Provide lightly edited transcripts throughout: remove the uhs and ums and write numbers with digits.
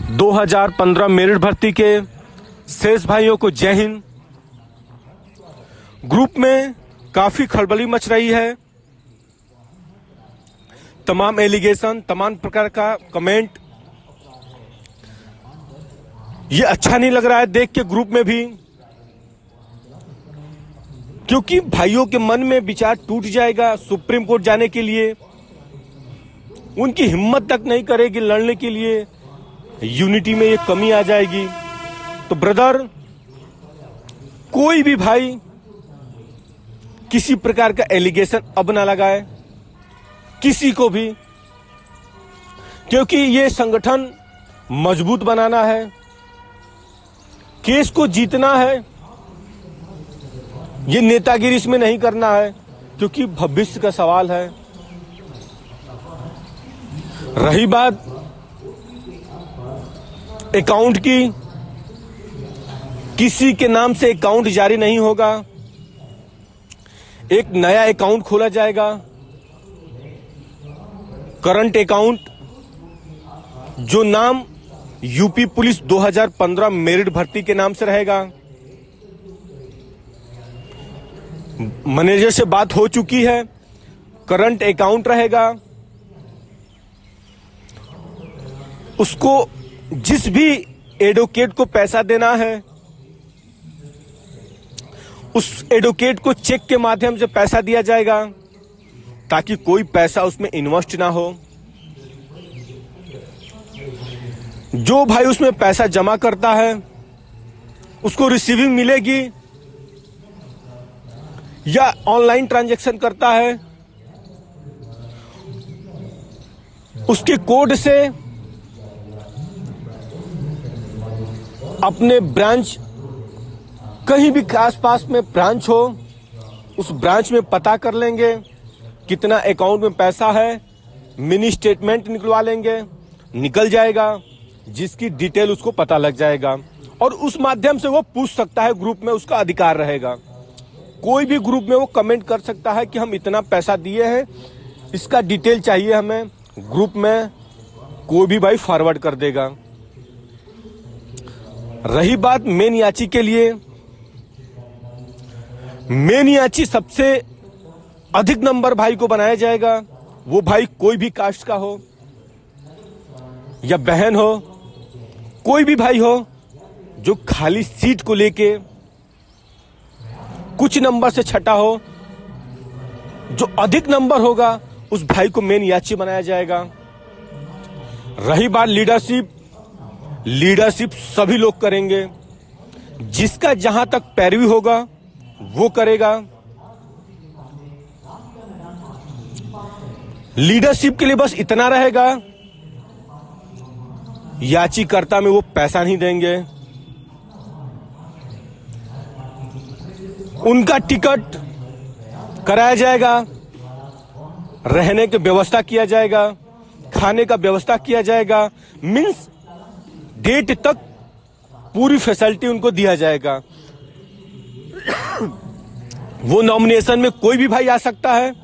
2015 merit भर्ती के शेष भाइयों को जय हिंद। ग्रुप में काफी खलबली मच रही है। तमाम एलिगेशन, तमाम प्रकार का कमेंट, ये अच्छा नहीं लग रहा है देख के ग्रुप में भी, क्योंकि भाइयों के मन में विचार टूट जाएगा। सुप्रीम कोर्ट जाने के लिए उनकी हिम्मत तक नहीं करेगी लड़ने के लिए, यूनिटी में ये कमी आ जाएगी। तो ब्रदर, कोई भी भाई किसी प्रकार का एलिगेशन अब ना लगाए किसी को भी, क्योंकि ये संगठन मजबूत बनाना है, केस को जीतना है। ये नेतागिरी इसमें नहीं करना है, क्योंकि भविष्य का सवाल है। रही बात अकाउंट की, किसी के नाम से अकाउंट जारी नहीं होगा, एक नया अकाउंट खोला जाएगा। करंट अकाउंट जो नाम यूपी पुलिस 2015 मेरिट भर्ती के नाम से रहेगा। मैनेजर से बात हो चुकी है, करंट अकाउंट रहेगा। उसको जिस भी एडवोकेट को पैसा देना है, उस एडवोकेट को चेक के माध्यम से पैसा दिया जाएगा, ताकि कोई पैसा उसमें इन्वेस्ट ना हो। जो भाई उसमें पैसा जमा करता है उसको रिसीविंग मिलेगी, या ऑनलाइन ट्रांजैक्शन करता है उसके कोड से अपने ब्रांच, कहीं भी आसपास में ब्रांच हो, उस ब्रांच में पता कर लेंगे कितना अकाउंट में पैसा है, मिनी स्टेटमेंट निकलवा लेंगे, निकल जाएगा, जिसकी डिटेल उसको पता लग जाएगा, और उस माध्यम से वो पूछ सकता है। ग्रुप में उसका अधिकार रहेगा। कोई भी ग्रुप में वो कमेंट कर सकता है कि हम इतना पैसा दिए हैं, इसका डिटेल चाहिए हमें। ग्रुप में कोई भी भाई फॉरवर्ड कर देगा। रही बात मेन याची के लिए, मेन याची सबसे अधिक नंबर भाई को बनाया जाएगा। वो भाई कोई भी कास्ट का हो या बहन हो, कोई भी भाई हो जो खाली सीट को लेके कुछ नंबर से छटा हो, जो अधिक नंबर होगा उस भाई को मेन याची बनाया जाएगा। रही बात लीडरशिप, लीडरशिप सभी लोग करेंगे, जिसका जहां तक पैरवी होगा वो करेगा। लीडरशिप के लिए बस इतना रहेगा, याचिकर्ता में वो पैसा नहीं देंगे, उनका टिकट कराया जाएगा, रहने की व्यवस्था किया जाएगा, खाने का व्यवस्था किया जाएगा, मीन्स डेट तक पूरी फैसिलिटी उनको दिया जाएगा। वो नॉमिनेशन में कोई भी भाई आ सकता है।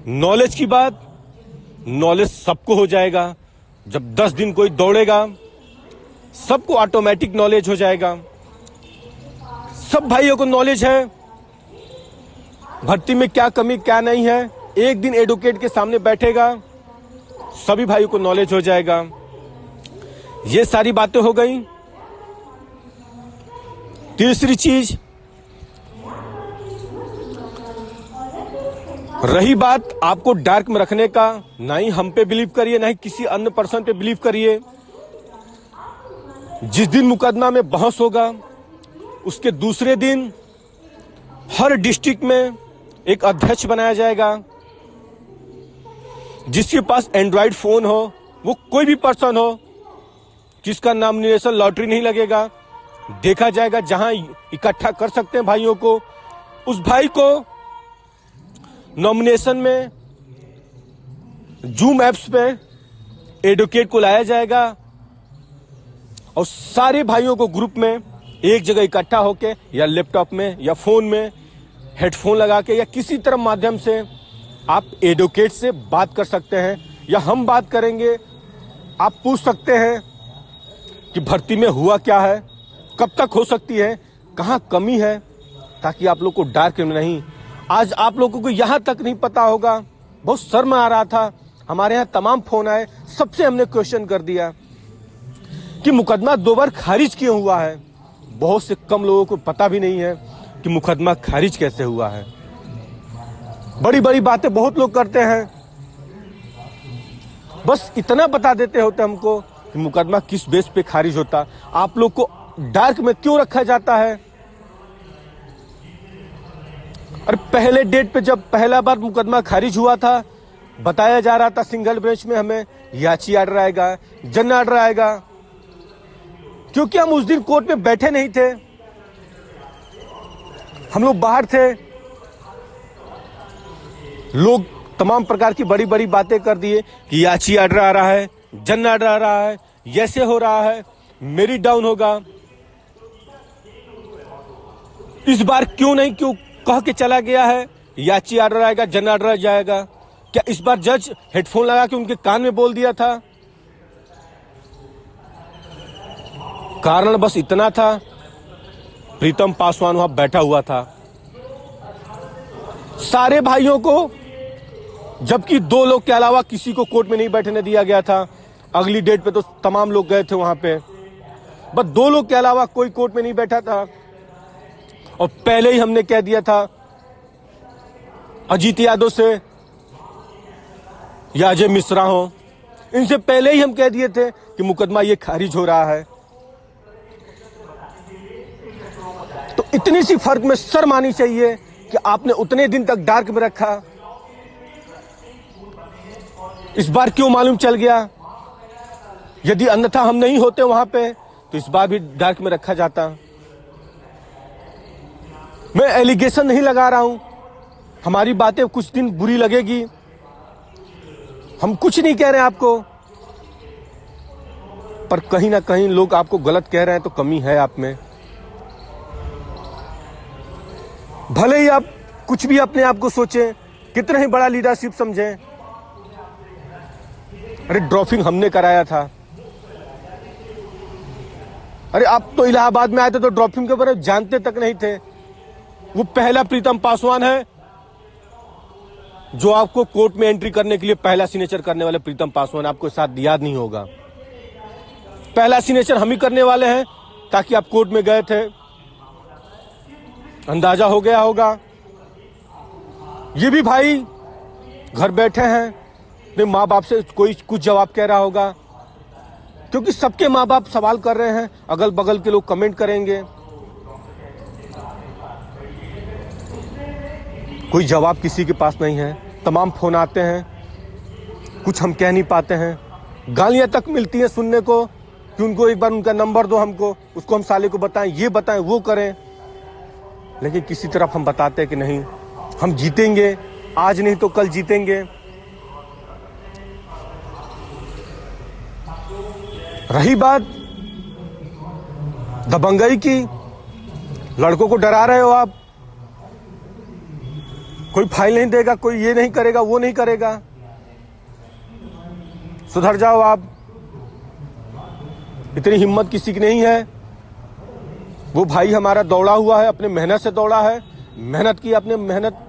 नॉलेज की बात, नॉलेज सबको हो जाएगा। जब 10 दिन कोई दौड़ेगा, सबको ऑटोमेटिक नॉलेज हो जाएगा। सब भाइयों को नॉलेज है भर्ती में क्या कमी क्या नहीं है। एक दिन एडवोकेट के सामने बैठेगा, सभी भाइयों को नॉलेज हो जाएगा। ये सारी बातें हो गई। तीसरी चीज, रही बात आपको डार्क में रखने का, ना ही हम पे बिलीव करिए, ना ही किसी अन्य पर्सन पे बिलीव करिए। जिस दिन मुकदमा में बहस होगा, उसके दूसरे दिन हर डिस्ट्रिक्ट में एक अध्यक्ष बनाया जाएगा। जिसके पास एंड्रॉइड फोन हो, वो कोई भी पर्सन हो, जिसका नॉमिनेशन लॉटरी नहीं लगेगा, देखा जाएगा जहां इकट्ठा कर सकते हैं भाइयों को, उस भाई को नॉमिनेशन में जूम एप्स पे एडवोकेट को लाया जाएगा, और सारे भाइयों को ग्रुप में एक जगह इकट्ठा होके, या लैपटॉप में या फोन में हेडफोन लगा के, या किसी तरह माध्यम से आप एडवोकेट से बात कर सकते हैं, या हम बात करेंगे, आप पूछ सकते हैं कि भर्ती में हुआ क्या है, कब तक हो सकती है, कहाँ कमी है, ताकि आप लोग को डार्क में नहीं। आज आप लोगों को यहाँ तक नहीं पता होगा, बहुत शर्म आ रहा था। हमारे यहाँ तमाम फोन आए, सबसे हमने क्वेश्चन कर दिया कि मुकदमा 2 बार खारिज क्यों हुआ है। बहुत से कम लोगों को पता भी नहीं है कि मुकदमा खारिज कैसे हुआ है। बड़ी बड़ी बातें बहुत लोग करते हैं, बस इतना बता देते होते हमको कि मुकदमा किस बेस पे खारिज होता। आप लोग को डार्क में क्यों रखा जाता है। और पहले डेट पे जब पहला बार मुकदमा खारिज हुआ था, बताया जा रहा था सिंगल बेंच में हमें याची आर्डर आएगा, जन आर्डर आएगा, क्योंकि हम उस दिन कोर्ट में बैठे नहीं थे, हम लोग बाहर थे। लोग तमाम प्रकार की बड़ी बड़ी बातें कर दिए कि याची आर्डर आ रहा है, जन आर्डर आ रहा है, ऐसे हो रहा है, मेरिट डाउन होगा। इस बार क्यों नहीं क्यों कह के चला गया है, याची आर्डर आएगा, जन आर्डर आ जाएगा। क्या इस बार जज हेडफोन लगा के उनके कान में बोल दिया था? कारण बस इतना था, प्रीतम पासवान वहां बैठा हुआ था सारे भाइयों को, जबकि 2 लोग के अलावा किसी को कोर्ट में नहीं बैठने दिया गया था। अगली डेट पे तो तमाम लोग गए थे वहां पे, बस 2 लोग के अलावा कोई कोर्ट में नहीं बैठा था। और पहले ही हमने कह दिया था अजीत यादव से या अजय मिश्रा हो, इनसे पहले ही हम कह दिए थे कि मुकदमा ये खारिज हो रहा है। तो इतनी सी फर्क में शर्म आनी चाहिए कि आपने उतने दिन तक डार्क में रखा। इस बार क्यों मालूम चल गया? यदि अन्यथा हम नहीं होते वहां पे तो इस बार भी डार्क में रखा जाता। मैं एलिगेशन नहीं लगा रहा हूं, हमारी बातें कुछ दिन बुरी लगेगी, हम कुछ नहीं कह रहे हैं आपको, पर कहीं ना कहीं लोग आपको गलत कह रहे हैं तो कमी है आप में। भले ही आप कुछ भी अपने आप को सोचें, कितना ही बड़ा लीडरशिप समझें। अरे ड्रॉपिंग हमने कराया था। अरे आप तो इलाहाबाद में आए थे तो ड्रॉपिंग के बारे में जानते तक नहीं थे। वो पहला प्रीतम पासवान है जो आपको कोर्ट में एंट्री करने के लिए पहला सिग्नेचर करने वाले प्रीतम पासवान, आपको शायद याद नहीं होगा। पहला सिग्नेचर हम ही करने वाले हैं, ताकि आप कोर्ट में गए थे, अंदाजा हो गया होगा। ये भी भाई घर बैठे हैं, अपने माँ बाप से कोई कुछ जवाब कह रहा होगा, क्योंकि सबके माँ बाप सवाल कर रहे हैं, अगल बगल के लोग कमेंट करेंगे। कोई जवाब किसी के पास नहीं है, तमाम फोन आते हैं, कुछ हम कह नहीं पाते हैं। गालियां तक मिलती हैं सुनने को कि उनको एक बार उनका नंबर दो हमको, उसको हम साले को बताएं, ये बताएं, वो करें। लेकिन किसी तरफ हम बताते हैं कि नहीं, हम जीतेंगे, आज नहीं तो कल जीतेंगे। रही बात दबंगई की, लड़कों को डरा रहे हो आप, कोई फाइल नहीं देगा, कोई ये नहीं करेगा, वो नहीं करेगा। सुधर जाओ आप, इतनी हिम्मत किसी की नहीं है। वो भाई हमारा दौड़ा हुआ है, अपने मेहनत से दौड़ा है, मेहनत की, अपने मेहनत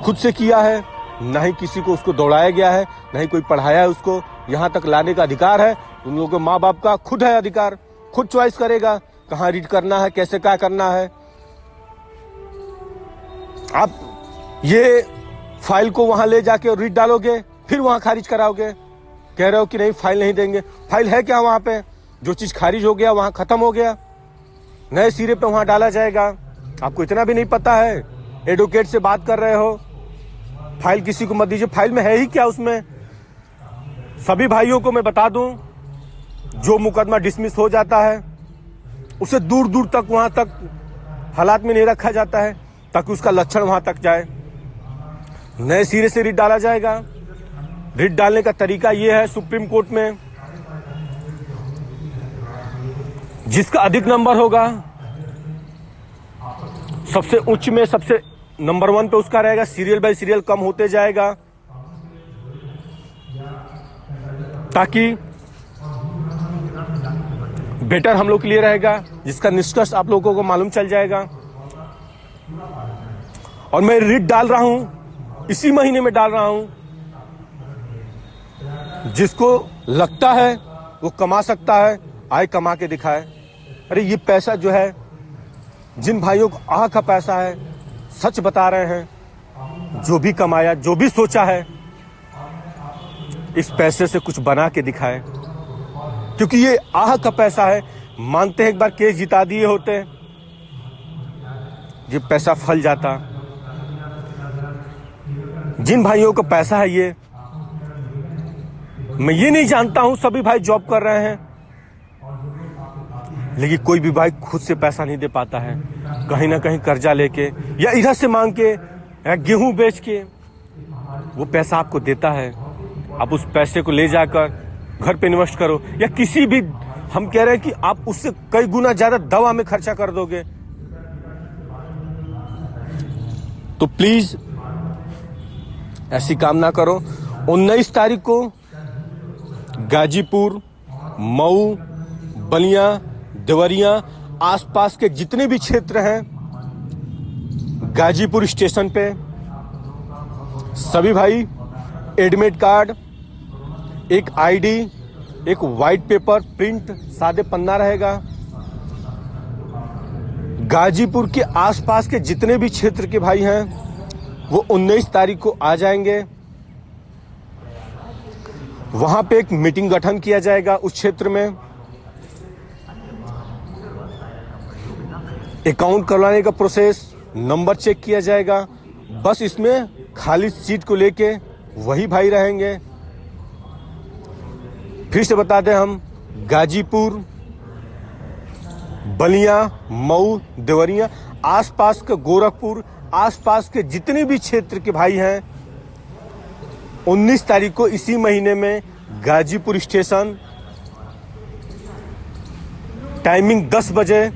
खुद से किया है, ना ही किसी को उसको दौड़ाया गया है, ना ही कोई पढ़ाया है उसको। यहाँ तक लाने का अधिकार है उन लोगों के माँ बाप का, खुद है अधिकार, खुद चॉइस करेगा कहाँ रीड करना है, कैसे क्या करना है। आप ये फाइल को वहां ले जाके रीड डालोगे, फिर वहां खारिज कराओगे, कह रहे हो कि नहीं फाइल नहीं देंगे। फाइल है क्या वहां पे? जो चीज खारिज हो गया वहां खत्म हो गया, नए सिरे पे वहां डाला जाएगा। आपको इतना भी नहीं पता है? एडवोकेट से बात कर रहे हो, फाइल किसी को मत दीजिए। फाइल में है ही क्या उसमें? सभी भाइयों को मैं बता दूं, जो मुकदमा डिसमिस हो जाता है उसे दूर दूर तक वहां तक हालात में नहीं रखा जाता है, ताकि उसका लक्षण वहां तक जाए। नए सिरे से रिट डाला जाएगा। रिट डालने का तरीका यह है, सुप्रीम कोर्ट में जिसका अधिक नंबर होगा, सबसे उच्च में सबसे नंबर 1 पे उसका रहेगा, सीरियल बाय सीरियल कम होते जाएगा, ताकि बेटर हम लोग के लिए रहेगा, जिसका निष्कर्ष आप लोगों को मालूम चल जाएगा। और मैं रिट डाल रहा हूं, इसी महीने में डाल रहा हूं। जिसको लगता है वो कमा सकता है, आए कमा के दिखाए। अरे ये पैसा जो है, जिन भाइयों को आह का पैसा है, सच बता रहे हैं, जो भी कमाया, जो भी सोचा है, इस पैसे से कुछ बना के दिखाए। क्योंकि ये आह का पैसा है। मानते हैं एक बार केस जिता दिए होते, ये पैसा फल जाता। जिन भाइयों का पैसा है ये, मैं ये नहीं जानता हूं सभी भाई जॉब कर रहे हैं, लेकिन कोई भी भाई खुद से पैसा नहीं दे पाता है। कहीं ना कहीं कर्जा लेके या इधर से मांग के या गेहूं बेच के वो पैसा आपको देता है। आप उस पैसे को ले जाकर घर पे इन्वेस्ट करो, या किसी भी, हम कह रहे हैं कि आप उससे कई गुना ज्यादा दवा में खर्चा कर दोगे। तो प्लीज ऐसी काम ना करो। 19 तारीख को गाजीपुर, मऊ, बलिया, देवरिया, आसपास के जितने भी क्षेत्र हैं, गाजीपुर स्टेशन पे सभी भाई एडमिट कार्ड, एक आईडी, एक वाइट पेपर प्रिंट, सादे पन्ना रहेगा। गाजीपुर के आसपास के जितने भी क्षेत्र के भाई हैं वो 19 तारीख को आ जाएंगे। वहां पे एक मीटिंग गठन किया जाएगा उस क्षेत्र में। अकाउंट करवाने का प्रोसेस, नंबर चेक किया जाएगा। बस इसमें खाली सीट को लेके वही भाई रहेंगे। फिर से बता दें, हम गाजीपुर, बलिया, मऊ, देवरिया, आसपास के गोरखपुर, आसपास के जितने भी क्षेत्र के भाई हैं, 19 तारीख को इसी महीने में गाजीपुर स्टेशन, टाइमिंग 10 बजे,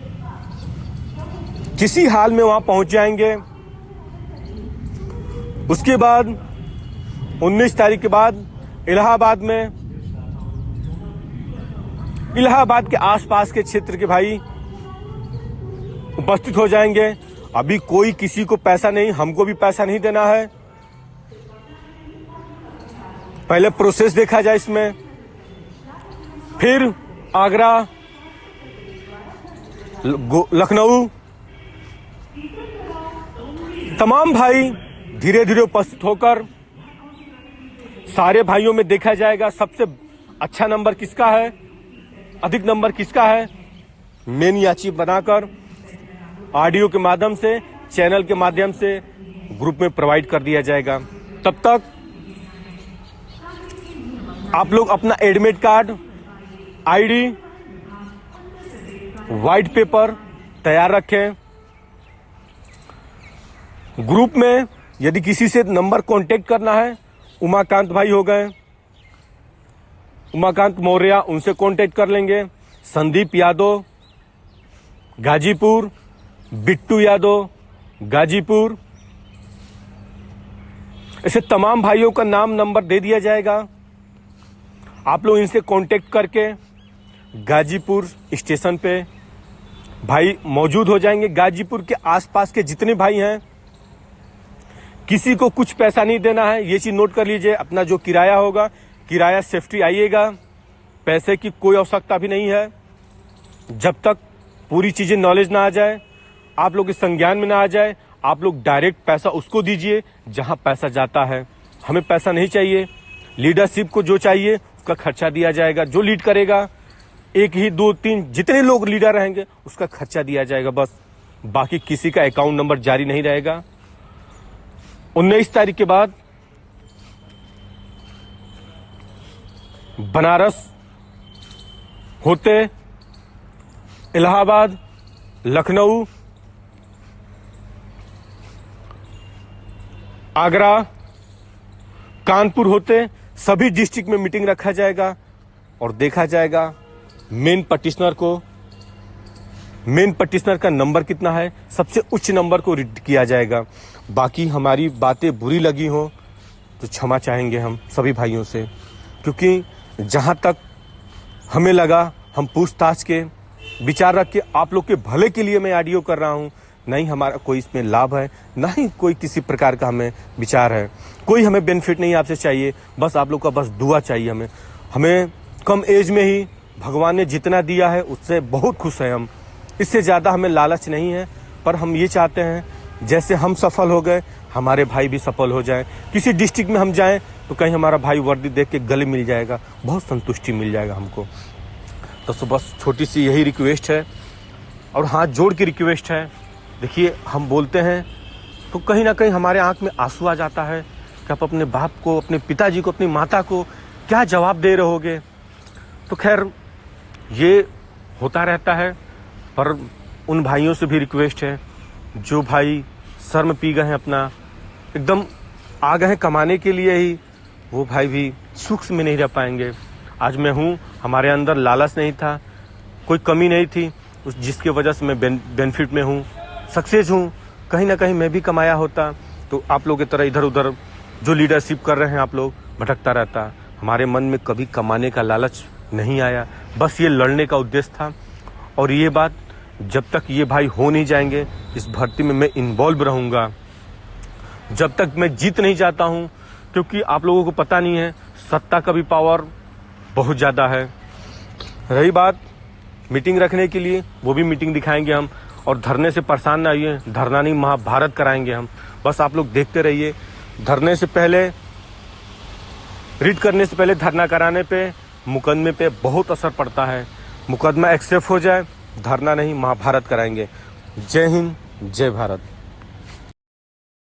किसी हाल में वहां पहुंच जाएंगे। उसके बाद 19 तारीख के बाद इलाहाबाद में, इलाहाबाद के आसपास के क्षेत्र के भाई उपस्थित हो जाएंगे। अभी कोई किसी को पैसा नहीं, हमको भी पैसा नहीं देना है। पहले प्रोसेस देखा जाए इसमें, फिर आगरा, लखनऊ, तमाम भाई धीरे धीरे उपस्थित होकर सारे भाइयों में देखा जाएगा सबसे अच्छा नंबर किसका है, अधिक नंबर किसका है। मेन याची बनाकर ऑडियो के माध्यम से, चैनल के माध्यम से ग्रुप में प्रोवाइड कर दिया जाएगा। तब तक आप लोग अपना admit card, ID, white paper तैयार रखें। ग्रुप में यदि किसी से नंबर कांटेक्ट करना है, उमाकांत भाई हो गए, उमाकांत मौर्य, उनसे कांटेक्ट कर लेंगे। संदीप यादव गाजीपुर, बिट्टू यादव गाजीपुर, ऐसे तमाम भाइयों का नाम नंबर दे दिया जाएगा। आप लोग इनसे कांटेक्ट करके गाजीपुर स्टेशन पे भाई मौजूद हो जाएंगे। गाजीपुर के आसपास के जितने भाई हैं, किसी को कुछ पैसा नहीं देना है, ये चीज नोट कर लीजिए। अपना जो किराया होगा, किराया सेफ्टी आइएगा, पैसे की कोई आवश्यकता भी नहीं है। जब तक पूरी चीजें नॉलेज ना आ जाए, आप लोग के संज्ञान में ना आ जाए, आप लोग डायरेक्ट पैसा उसको दीजिए जहां पैसा जाता है। हमें पैसा नहीं चाहिए। लीडरशिप को जो चाहिए उसका खर्चा दिया जाएगा। जो लीड करेगा, 1 ही 2 3 जितने लोग लीडर रहेंगे उसका खर्चा दिया जाएगा बस। बाकी किसी का अकाउंट नंबर जारी नहीं रहेगा। 19 तारीख के बाद बनारस होते इलाहाबाद, लखनऊ, आगरा, कानपुर होते सभी डिस्ट्रिक्ट में मीटिंग रखा जाएगा और देखा जाएगा मेन पटिशनर का नंबर कितना है, सबसे उच्च नंबर को रीड किया जाएगा। बाकी हमारी बातें बुरी लगी हो तो क्षमा चाहेंगे हम सभी भाइयों से, क्योंकि जहां तक हमें लगा हम पूछताछ के विचार रख के आप लोग के भले के लिए मैं ऑडियो कर रहा हूँ। नहीं हमारा कोई इसमें लाभ है, ना ही कोई किसी प्रकार का हमें विचार है, कोई हमें बेनिफिट नहीं आपसे चाहिए। बस आप लोग का बस दुआ चाहिए हमें कम एज में ही भगवान ने जितना दिया है उससे बहुत खुश हैं हम। इससे ज़्यादा हमें लालच नहीं है, पर हम ये चाहते हैं जैसे हम सफल हो गए हमारे भाई भी सफल हो जाएं। किसी डिस्ट्रिक्ट में हम जाएं तो कहीं हमारा भाई वर्दी देख के गले मिल जाएगा, बहुत संतुष्टि मिल जाएगा हमको। तो बस छोटी सी यही रिक्वेस्ट है और हाथ जोड़ के रिक्वेस्ट है। देखिए हम बोलते हैं तो कहीं ना कहीं हमारे आंख में आंसू आ जाता है कि आप अपने बाप को, अपने पिताजी को, अपनी माता को क्या जवाब दे रहोगे। तो खैर ये होता रहता है, पर उन भाइयों से भी रिक्वेस्ट है जो भाई शर्म पी गए हैं, अपना एकदम आ गए हैं कमाने के लिए ही, वो भाई भी सुख में नहीं रह पाएंगे। आज मैं हूँ, हमारे अंदर लालच नहीं था, कोई कमी नहीं थी, जिसकी वजह से मैं बेनिफिट में हूँ, सक्सेस हूँ। कहीं ना कहीं मैं भी कमाया होता तो आप लोग की तरह इधर उधर जो लीडरशिप कर रहे हैं आप लोग भटकता रहता। हमारे मन में कभी कमाने का लालच नहीं आया, बस ये लड़ने का उद्देश्य था। और ये बात जब तक ये भाई हो नहीं जाएंगे, इस भर्ती में मैं इन्वॉल्व रहूँगा, जब तक मैं जीत नहीं जाता हूँ। क्योंकि आप लोगों को पता नहीं है, सत्ता का भी पावर बहुत ज़्यादा है। रही बात मीटिंग रखने के लिए, वो भी मीटिंग दिखाएंगे हम। और धरने से परेशान ना आइए, धरना नहीं महाभारत कराएंगे हम। बस आप लोग देखते रहिए। धरने से पहले, रीड करने से पहले धरना कराने पे, मुकदमे पे बहुत असर पड़ता है। मुकदमा एक्सेप्ट हो जाए, धरना नहीं महाभारत कराएंगे। जय हिंद, जय भारत।